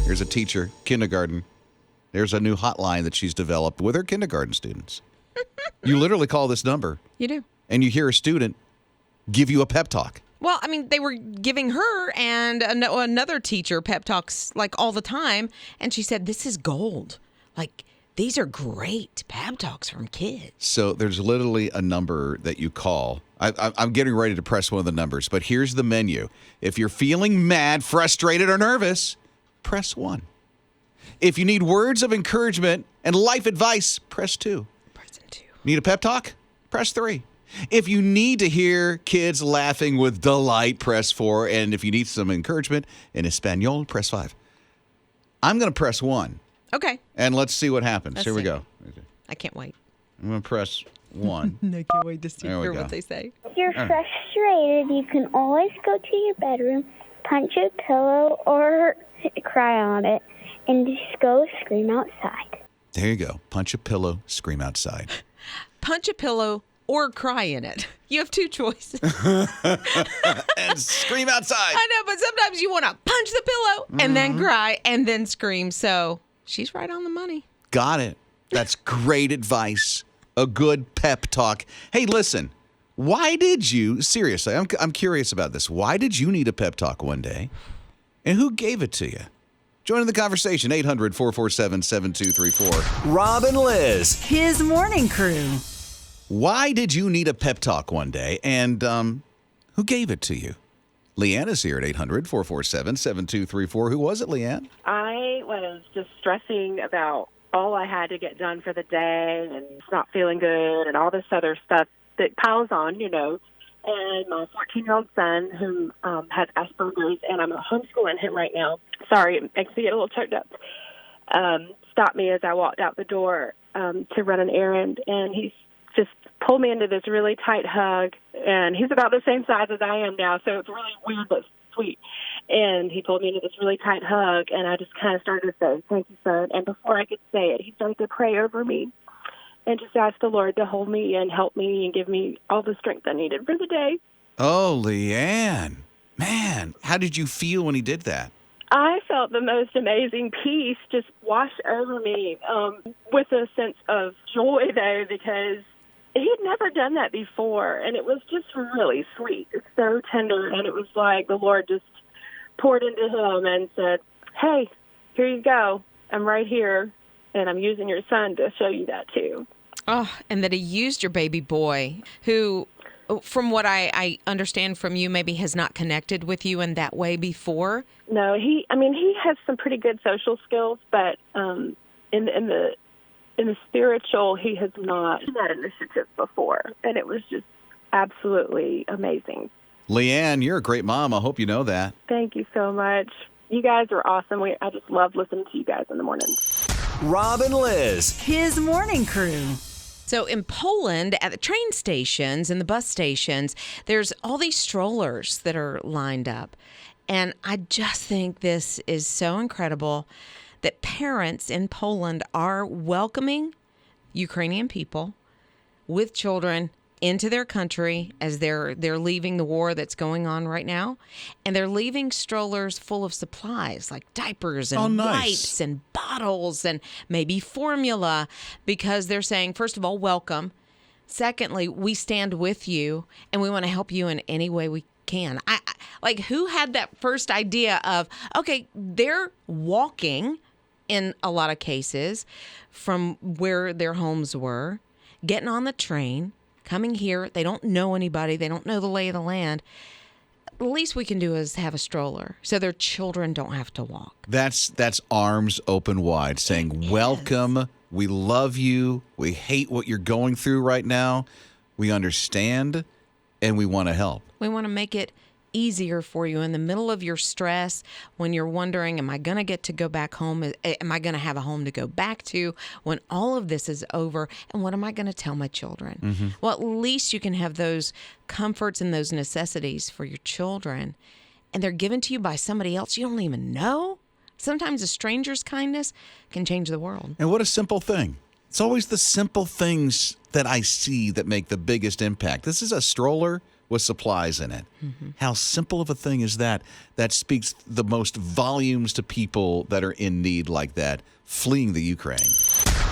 Here's a teacher, kindergarten. There's a new hotline that she's developed with her kindergarten students. You literally call this number. You do. And you hear a student give you a pep talk. Well, I mean, they were giving her and another teacher pep talks like all the time. And she said, this is gold. Like, these are great pep talks from kids. So there's literally a number that you call. I'm getting ready to press one of the numbers, but here's the menu. If you're feeling mad, frustrated, or nervous, press 1. If you need words of encouragement and life advice, press 2. Press 2. Need a pep talk? Press 3. If you need to hear kids laughing with delight, press 4. And if you need some encouragement in Espanol, press 5. I'm going to press 1. Okay. And let's see what happens. Let's Here we see. go. I can't wait. I'm going to press 1. I can't wait to hear what they say. If you're frustrated, you can always go to your bedroom, punch a pillow, or cry on it, and just go scream outside. There you go. Punch a pillow, scream outside. Punch a pillow or cry in it. You have 2 choices. And scream outside. I know, but sometimes you want to punch the pillow and then cry and then scream. So she's right on the money. Got it. That's great advice. A good pep talk. Hey, listen. Why did you, seriously, I'm curious about this. Why did you need a pep talk one day? And who gave it to you? Join in the conversation, 800-447-7234. Rob and Liz. His morning crew. Why did you need a pep talk one day? And who gave it to you? Leanne is here at 800-447-7234. Who was it, Leanne? I was just stressing about all I had to get done for the day and not feeling good and all this other stuff that piles on, you know. And my 14-year-old son, who has Asperger's, and I'm homeschooling him right now. Sorry, it makes me get a little choked up. Stopped me as I walked out the door to run an errand, and he's just pulled me into this really tight hug. And he's about the same size as I am now, so it's really weird but sweet. And he pulled me into this really tight hug, and I just kind of started to say, "Thank you, son." And before I could say it, he started to pray over me and just ask the Lord to hold me and help me and give me all the strength I needed for the day. Oh, Leanne. Man, how did you feel when he did that? I felt the most amazing peace just wash over me with a sense of joy, though, because he had never done that before, and it was just really sweet. It's so tender, and it was like the Lord just poured into him and said, "Hey, here you go. I'm right here, and I'm using your son to show you that, too." Oh, and that he used your baby boy, who, from what I understand from you, maybe has not connected with you in that way before. No, he has some pretty good social skills, but in the spiritual, he has not had that initiative before, and it was just absolutely amazing. Leanne, you're a great mom. I hope you know that. Thank you so much. You guys are awesome. I just love listening to you guys in the morning. Rob and Liz. His morning crew. So in Poland, at the train stations and the bus stations, there's all these strollers that are lined up. And I just think this is so incredible that parents in Poland are welcoming Ukrainian people with children into their country as they're leaving the war that's going on right now. And they're leaving strollers full of supplies like diapers and wipes and bottles and maybe formula, because they're saying, first of all, welcome. Secondly, we stand with you and we want to help you in any way we can. I like, who had that first idea of, okay, they're walking in a lot of cases from where their homes were, getting on the train, coming here. They don't know anybody. They don't know the lay of the land. The least we can do is have a stroller so their children don't have to walk. That's arms open wide, saying, welcome, we love you, we hate what you're going through right now, we understand, and we want to help. We want to make it easier for you in the middle of your stress when you're wondering, am I going to get to go back home? Am I going to have a home to go back to when all of this is over? And what am I going to tell my children? Mm-hmm. Well, at least you can have those comforts and those necessities for your children, and they're given to you by somebody else you don't even know. Sometimes a stranger's kindness can change the world. And what a simple thing. It's always the simple things that I see that make the biggest impact. This is a stroller with supplies in it. Mm-hmm. How simple of a thing is that? That speaks the most volumes to people that are in need like that, fleeing the Ukraine.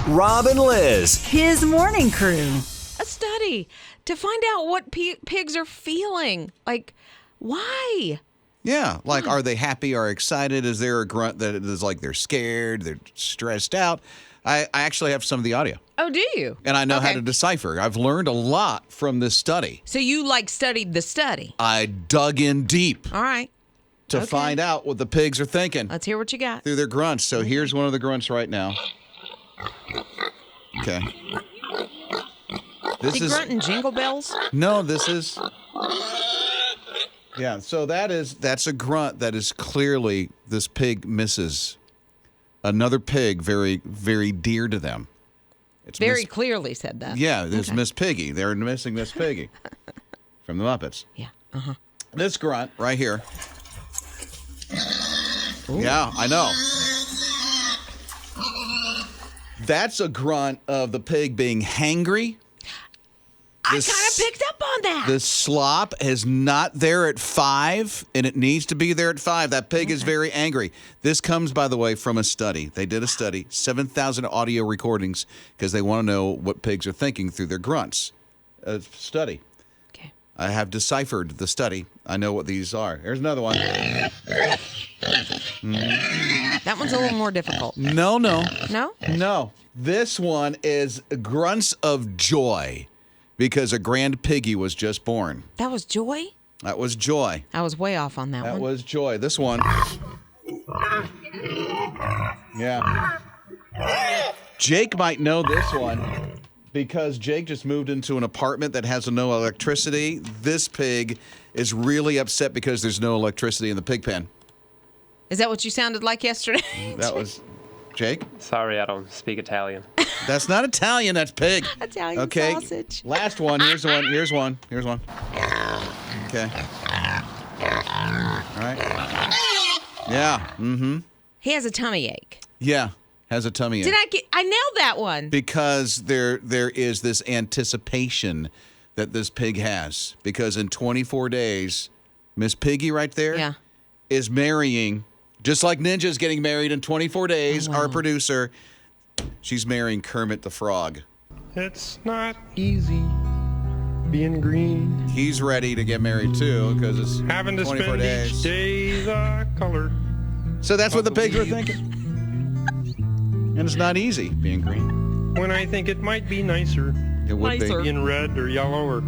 Rob and Liz. His morning crew. A study to find out what pigs are feeling. Like, why? Yeah, like, are they happy or excited? Is there a grunt that is like they're scared, they're stressed out? I actually have some of the audio. Oh, do you? And I know how to decipher. I've learned a lot from this study. So you, studied the study? I dug in deep. All right. To find out what the pigs are thinking. Let's hear what you got. Through their grunts. So here's one of the grunts right now. Okay. Is he grunting Jingle Bells? No, this is... Yeah, so that's a grunt that is clearly this pig misses another pig very, very dear to them. It's very clearly said that. Yeah, it's Miss Piggy. They're missing Miss Piggy from the Muppets. Yeah. Uh-huh. This grunt right here. Ooh. Yeah, I know. That's a grunt of the pig being hangry. I kind of picked up on that. The slop is not there at 5, and it needs to be there at 5. That pig is very angry. This comes, by the way, from a study. They did a study, 7,000 audio recordings, because they want to know what pigs are thinking through their grunts. A study. Okay. I have deciphered the study. I know what these are. Here's another one. That one's a little more difficult. No. No? No. This one is grunts of joy. Because a grand piggy was just born. That was joy? That was joy. I was way off on that one. That was joy. This one. Yeah. Jake might know this one because Jake just moved into an apartment that has no electricity. This pig is really upset because there's no electricity in the pig pen. Is that what you sounded like yesterday? That was Jake? Sorry, I don't speak Italian. That's not Italian, that's pig. Italian sausage. Last one. Here's one. Here's one. Okay. All right. Yeah. Mm-hmm. He has a tummy ache. Yeah. Has a tummy ache. I nailed that one. Because there is this anticipation that this pig has. Because in 24 days, Miss Piggy right there is marrying, just like Ninja's getting married in 24 days, our producer. She's marrying Kermit the Frog. It's not easy being green. He's ready to get married too because it's having to 24 spend days. each day the color. So that's what the pigs were thinking. And it's not easy being green. When I think it might be nicer. It would be. Being red or yellow or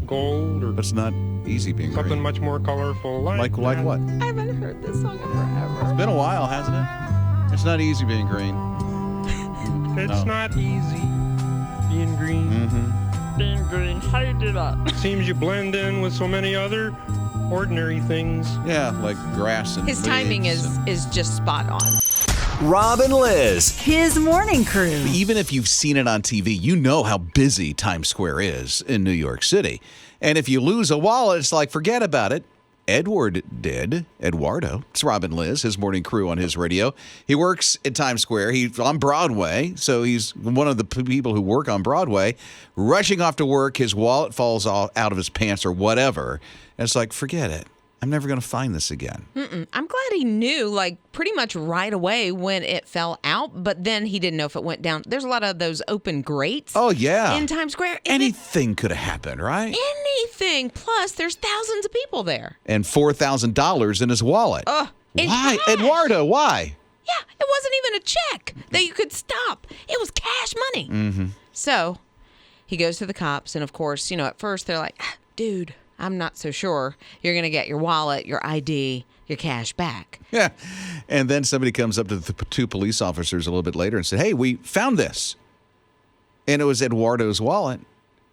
gold or. But it's not easy being something green. much more colorful. Like what? I haven't heard this song in forever. It's been a while, hasn't it? It's not easy being green. It's not easy being green. Mm-hmm. Being green, how do you do that? Seems you blend in with so many other ordinary things. Yeah, like grass and his timing is just spot on. Rob and Liz. His morning crew. Even if you've seen it on TV, you know how busy Times Square is in New York City. And if you lose a wallet, it's like, forget about it. Edward did. Eduardo. It's Rob and Liz, his morning crew on his radio. He works at Times Square. He's on Broadway, so he's one of the people who work on Broadway. Rushing off to work, his wallet falls out of his pants or whatever. And it's like, forget it. I'm never going to find this again. I'm glad he knew, pretty much right away when it fell out, but then he didn't know if it went down. There's a lot of those open grates. Oh, yeah. In Times Square. Anything could have happened, right? Anything. Plus, there's thousands of people there. And $4,000 in his wallet. Why? Cash. Eduardo, why? Yeah, it wasn't even a check that you could stop. It was cash money. Mm-hmm. So he goes to the cops, and of course, at first they're like, dude, I'm not so sure you're going to get your wallet, your ID, your cash back. Yeah. And then somebody comes up to the two police officers a little bit later and said, hey, we found this. And it was Eduardo's wallet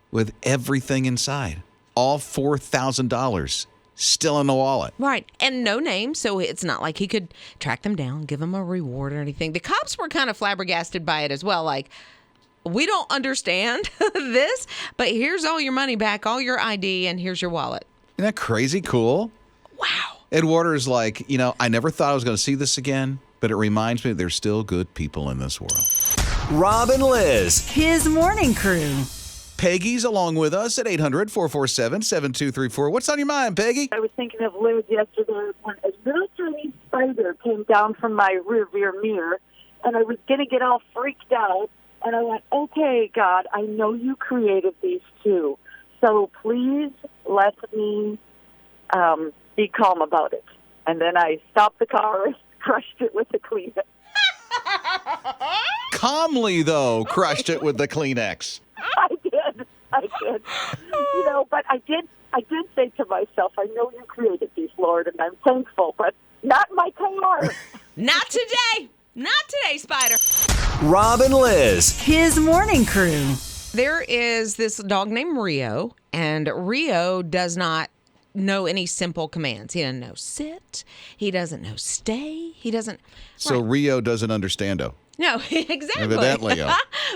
with everything inside. All $4,000 still in the wallet. Right. And no name, so it's not like he could track them down, give them a reward or anything. The cops were kind of flabbergasted by it as well. We don't understand this, but here's all your money back, all your ID, and here's your wallet. Isn't that crazy cool? Wow. Eduardo's like, I never thought I was going to see this again, but it reminds me there's still good people in this world. Rob and Liz. His morning crew. Peggy's along with us at 800-447-7234. What's on your mind, Peggy? I was thinking of Lizz yesterday when a little tiny spider came down from my rear mirror, and I was going to get all freaked out, and I went, okay, God, I know you created these too, so please let me be calm about it. And then I stopped the car, crushed it with the Kleenex. Calmly, though, crushed it with the Kleenex. I did. But I did say to myself, I know you created these, Lord, and I'm thankful, but not my car. Not today. Not today, Spider. Rob and Liz. His morning crew. There is this dog named Rio, and Rio does not know any simple commands. He doesn't know sit. He doesn't know stay. He doesn't. So Right. Rio doesn't understando. No, exactly. Evidently.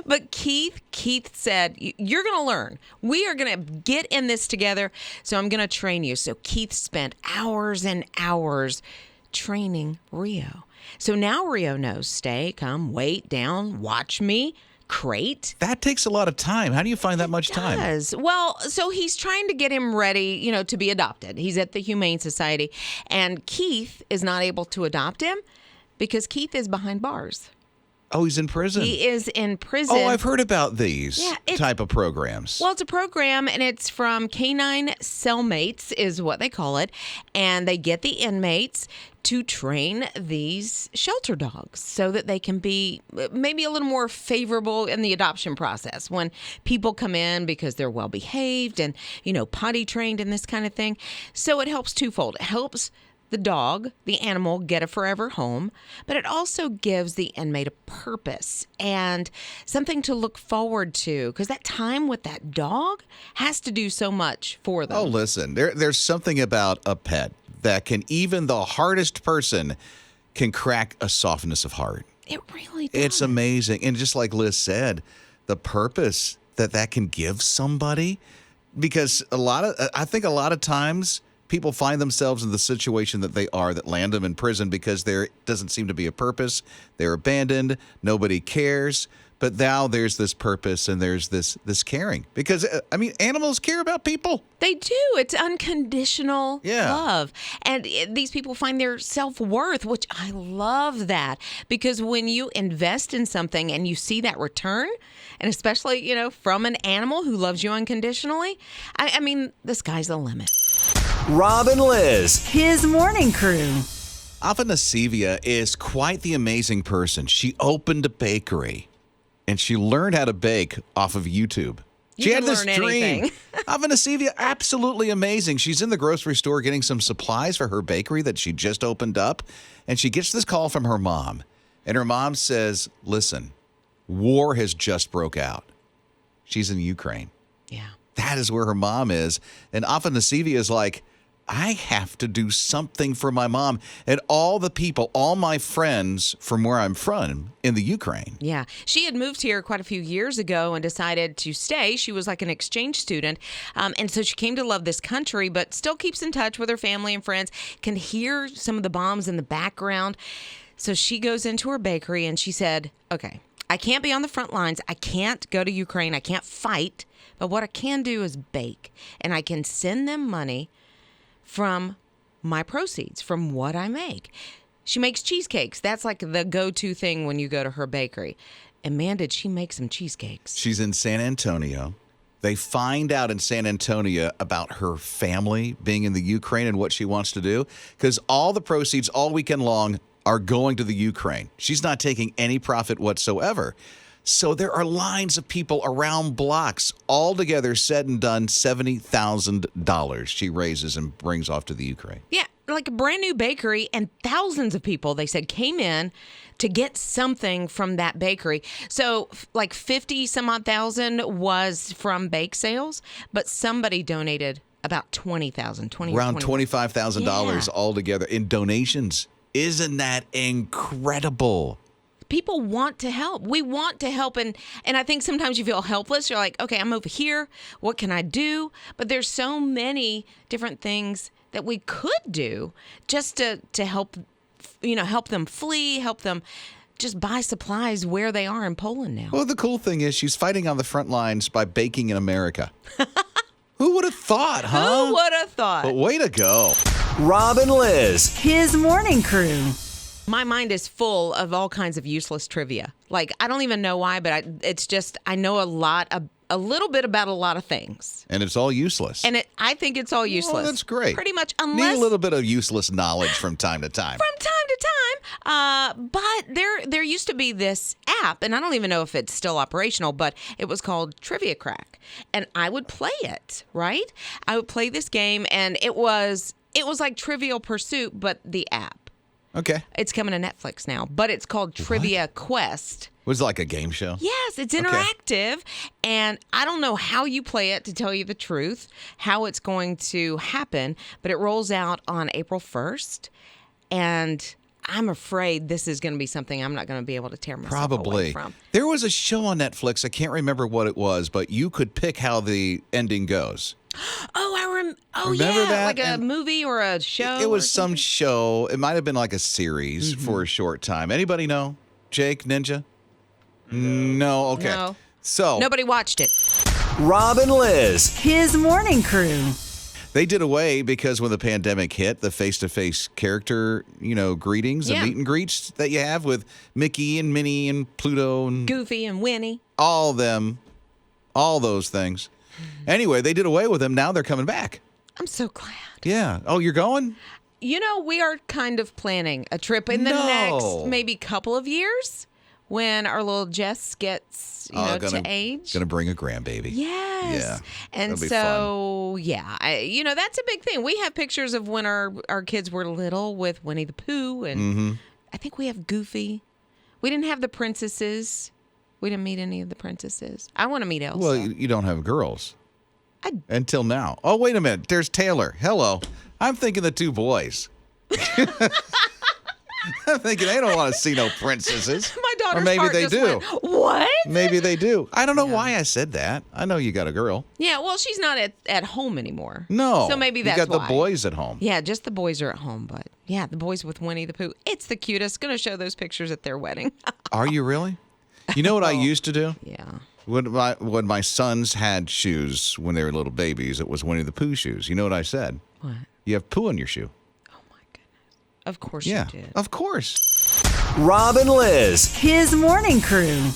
But Keith said, you're going to learn. We are going to get in this together, so I'm going to train you. So Keith spent hours and hours training Rio. So now Rio knows stay, come, wait, down, watch me, crate. That takes a lot of time. How do you find that much time? Does. Well, so he's trying to get him ready, to be adopted. He's at the Humane Society, and Keith is not able to adopt him because Keith is behind bars. Oh, he's in prison. He is in prison. Oh, I've heard about these type of programs. Well, it's a program, and it's from Canine Cellmates is what they call it, and they get the inmates to train these shelter dogs so that they can be maybe a little more favorable in the adoption process when people come in because they're well behaved and, potty trained and this kind of thing. So it helps twofold. It helps the dog, the animal, get a forever home, but it also gives the inmate a purpose and something to look forward to because that time with that dog has to do so much for them. Oh, listen, there's something about a pet that can, even the hardest person can crack a softness of heart. It really does. It's amazing. And just like Liz said, the purpose that can give somebody, because I think a lot of times people find themselves in the situation that they are that land them in prison because there doesn't seem to be a purpose. They're abandoned. Nobody cares. But now there's this purpose and there's this caring. Because, animals care about people. They do. It's unconditional love. And these people find their self-worth, which I love that. Because when you invest in something and you see that return, and especially, from an animal who loves you unconditionally, the sky's the limit. Rob and Liz. His morning crew. Afanasivia is quite the amazing person. She opened a bakery, and she learned how to bake off of YouTube. She had this dream. Afanasivia, absolutely amazing. She's in the grocery store getting some supplies for her bakery that she just opened up, and she gets this call from her mom. And her mom says, listen, war has just broke out. She's in Ukraine. Yeah. That is where her mom is. And Afanasivia is like, I have to do something for my mom and all the people, all my friends from where I'm from in the Ukraine. Yeah. She had moved here quite a few years ago and decided to stay. She was like an exchange student. And so she came to love this country, but still keeps in touch with her family and friends, can hear some of the bombs in the background. So she goes into her bakery and she said, okay, I can't be on the front lines. I can't go to Ukraine. I can't fight. But what I can do is bake. And I can send them money from my proceeds, from what I make. She makes cheesecakes. That's like the go-to thing when you go to her bakery. And man, did she make some cheesecakes. She's in San Antonio. They find out in San Antonio about her family being in the Ukraine and what she wants to do, because all the proceeds all weekend long are going to the Ukraine. She's not taking any profit whatsoever. So there are lines of people around blocks. Altogether, said and done, $70,000 she raises and brings off to the Ukraine. Yeah, like a brand new bakery, and thousands of people, they said, came in to get something from that bakery. So like 50 some odd thousand was from bake sales, but somebody donated about $20,000. Around $25,000 Yeah. altogether in donations. Isn't that incredible? People want to help. We want to help. And I think sometimes you feel helpless. You're like, okay, I'm over here. What can I do? But there's so many different things that we could do just to help, help them flee, help them just buy supplies where they are in Poland now. Well, the cool thing is she's fighting on the front lines by baking in America. Who would have thought, huh? Who would have thought? But way to go. Rob and Liz. His morning crew. My mind is full of all kinds of useless trivia. Like, I don't even know why, but it's just, I know a little bit about a lot of things. And it's all useless. And I think it's all useless. Oh, that's great. Pretty much, Need unless... a little bit of useless knowledge from time to time. From time to time. But there used to be this app, and I don't even know if it's still operational, but it was called Trivia Crack. And I would play it, right? I would play this game, and it was like Trivial Pursuit, but the app. Okay. It's coming to Netflix now, but it's called Trivia Quest. Was it like a game show? Yes, it's interactive, and I don't know how you play it, to tell you the truth, how it's going to happen, but it rolls out on April 1st, and I'm afraid this is going to be something I'm not going to be able to tear myself away from. There was a show on Netflix, I can't remember what it was, but you could pick how the ending goes. Remember yeah, that? like a And movie or a show. It was some show. It might have been like a series for a short time. Anybody know? Jake, Ninja? No. Okay. No. So Nobody watched it. Rob and Liz. His morning crew. they did away because when the pandemic hit, the face-to-face character, greetings and meet and greets that you have with Mickey and Minnie and Pluto and Goofy and Winnie. all those things. Anyway, they did away with them. Now they're coming back. I'm so glad. Yeah. Oh, you're going? We are kind of planning a trip in the next maybe couple of years when our little Jess gets, to age. Gonna bring a grandbaby. Yes. Yeah. And That'll be so, that's a big thing. We have pictures of when our kids were little with Winnie the Pooh, and I think we have Goofy. We didn't have the princesses. We didn't meet any of the princesses. I want to meet Elsa. Well, you don't have girls. Until now. Oh, wait a minute. There's Taylor. Hello. I'm thinking the two boys. I'm thinking they don't want to see no princesses. My daughter's or maybe heart they just do. went, what? Maybe they do. I don't know why I said that. I know you got a girl. Yeah, well, she's not at home anymore. No. So maybe that's you got why. the boys at home. Yeah, just the boys are at home, but yeah, the boys with Winnie the Pooh. It's the cutest. Going to show those pictures at their wedding. Are you really? You know what I used to do? Yeah. When my sons had shoes when they were little babies, it was Winnie the Pooh shoes. You know what I said? What? You have poo in your shoe. Oh, my goodness. Of course Yeah, you did. of course. Rob and Liz. His morning crew.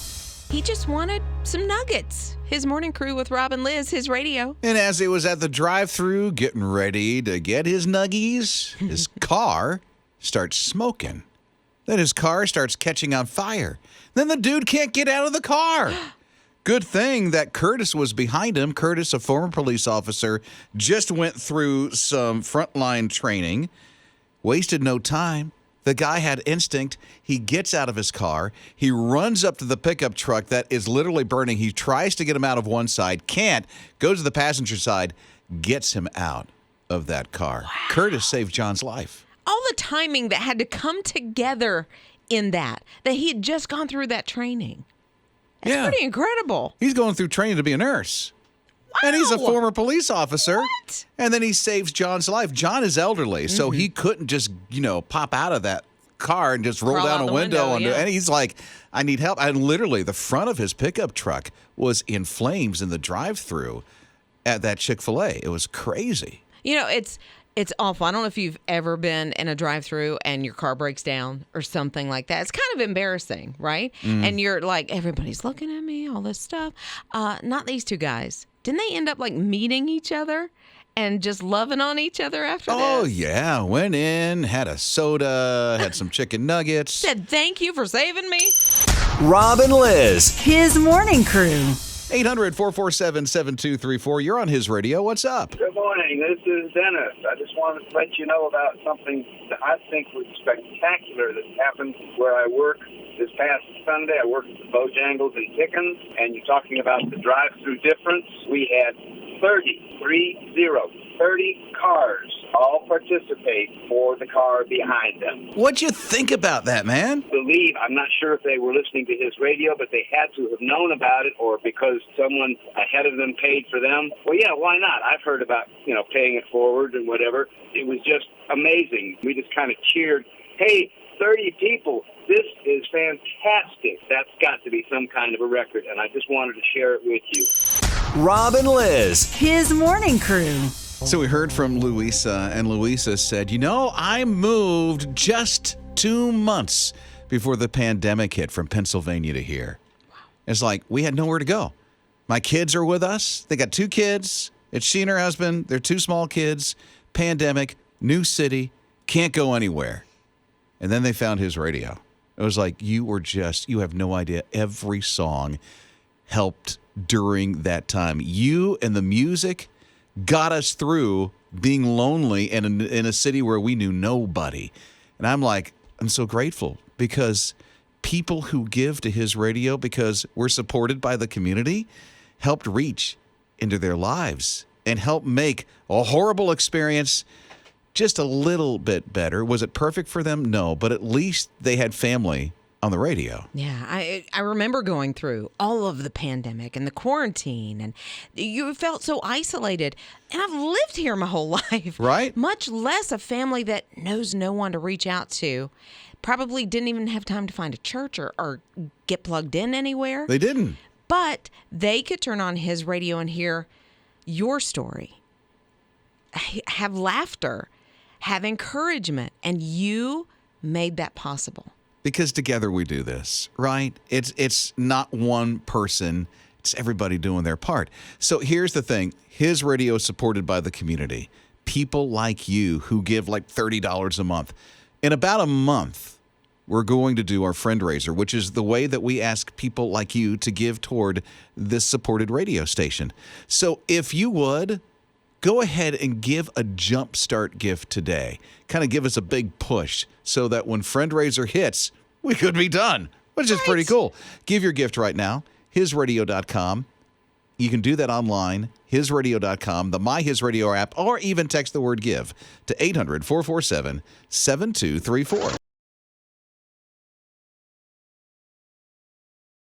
He just wanted some nuggets. His morning crew with Rob and Liz, his radio. And as he was at the drive-thru getting ready to get his nuggies, his car starts smoking. Then his car starts catching on fire. Then the dude can't get out of the car. Good thing that Curtis was behind him. Curtis, a former police officer, just went through some frontline training, wasted no time. The guy had instinct. He gets out of his car. He runs up to the pickup truck that is literally burning. He tries to get him out of one side, can't, goes to the passenger side, gets him out of that car. Wow. Curtis saved John's life. All the timing that had to come together in that he had just gone through that training. That's pretty incredible. He's going through training to be a nurse. Wow. And he's a former police officer. What? And then he saves John's life. John is elderly, so he couldn't just, pop out of that car and just roll Crawl down out a the window. window, And he's like, I need help. And literally, the front of his pickup truck was in flames in the drive-thru at that Chick-fil-A. It was crazy. It's awful. I don't know if you've ever been in a drive-thru and your car breaks down or something like that. It's kind of embarrassing, right? And you're like, everybody's looking at me, all this stuff. Not these two guys. Didn't they end up like meeting each other and just loving on each other after that? Oh, yeah. Went in, had a soda, had some chicken nuggets. Said, thank you for saving me. Rob and Liz. His morning crew. 800-447-7234. You're on his radio. What's up? Good morning. This is Dennis. I just wanted to let you know about something that I think was spectacular that happened where I work this past Sunday. I worked at the Bojangles in Pickens, and you're talking about the drive-through difference. We had 30 cars all participate for the car behind them. What'd you think about that, man? I'm not sure if they were listening to his radio, but they had to have known about it, or because someone ahead of them paid for them. Well, yeah, why not? I've heard about, paying it forward and whatever. It was just amazing. We just kind of cheered, hey, 30 people. This is fantastic. That's got to be some kind of a record, and I just wanted to share it with you. Rob and Liz. His morning crew. So we heard from Louisa, and Louisa said, I moved just 2 months before the pandemic hit from Pennsylvania to here. It's like we had nowhere to go. My kids are with us. They got 2 kids. It's she and her husband. They're 2 small kids. Pandemic, new city, can't go anywhere. And then they found his radio. It was like you have no idea. Every song helped during that time. You and the music got us through being lonely and in a city where we knew nobody. And I'm so grateful because people who give to his radio because we're supported by the community helped reach into their lives and help make a horrible experience just a little bit better. Was it perfect for them? No, but at least they had family on the radio. Yeah, I remember going through all of the pandemic and the quarantine, and you felt so isolated. And I've lived here my whole life. Right. Much less a family that knows no one to reach out to. Probably didn't even have time to find a church or get plugged in anywhere. They didn't. But they could turn on his radio and hear your story, have laughter, have encouragement, and you made that possible. Because together we do this, right? It's not one person. It's everybody doing their part. So here's the thing. His radio is supported by the community. People like you who give like $30 a month. In about a month, we're going to do our fundraiser, which is the way that we ask people like you to give toward this supported radio station. So if you would, go ahead and give a jumpstart gift today. Kind of give us a big push so that when fundraiser hits, we could be done, which is pretty cool. Give your gift right now, hisradio.com. You can do that online, hisradio.com, the My His Radio app, or even text the word GIVE to 800-447-7234.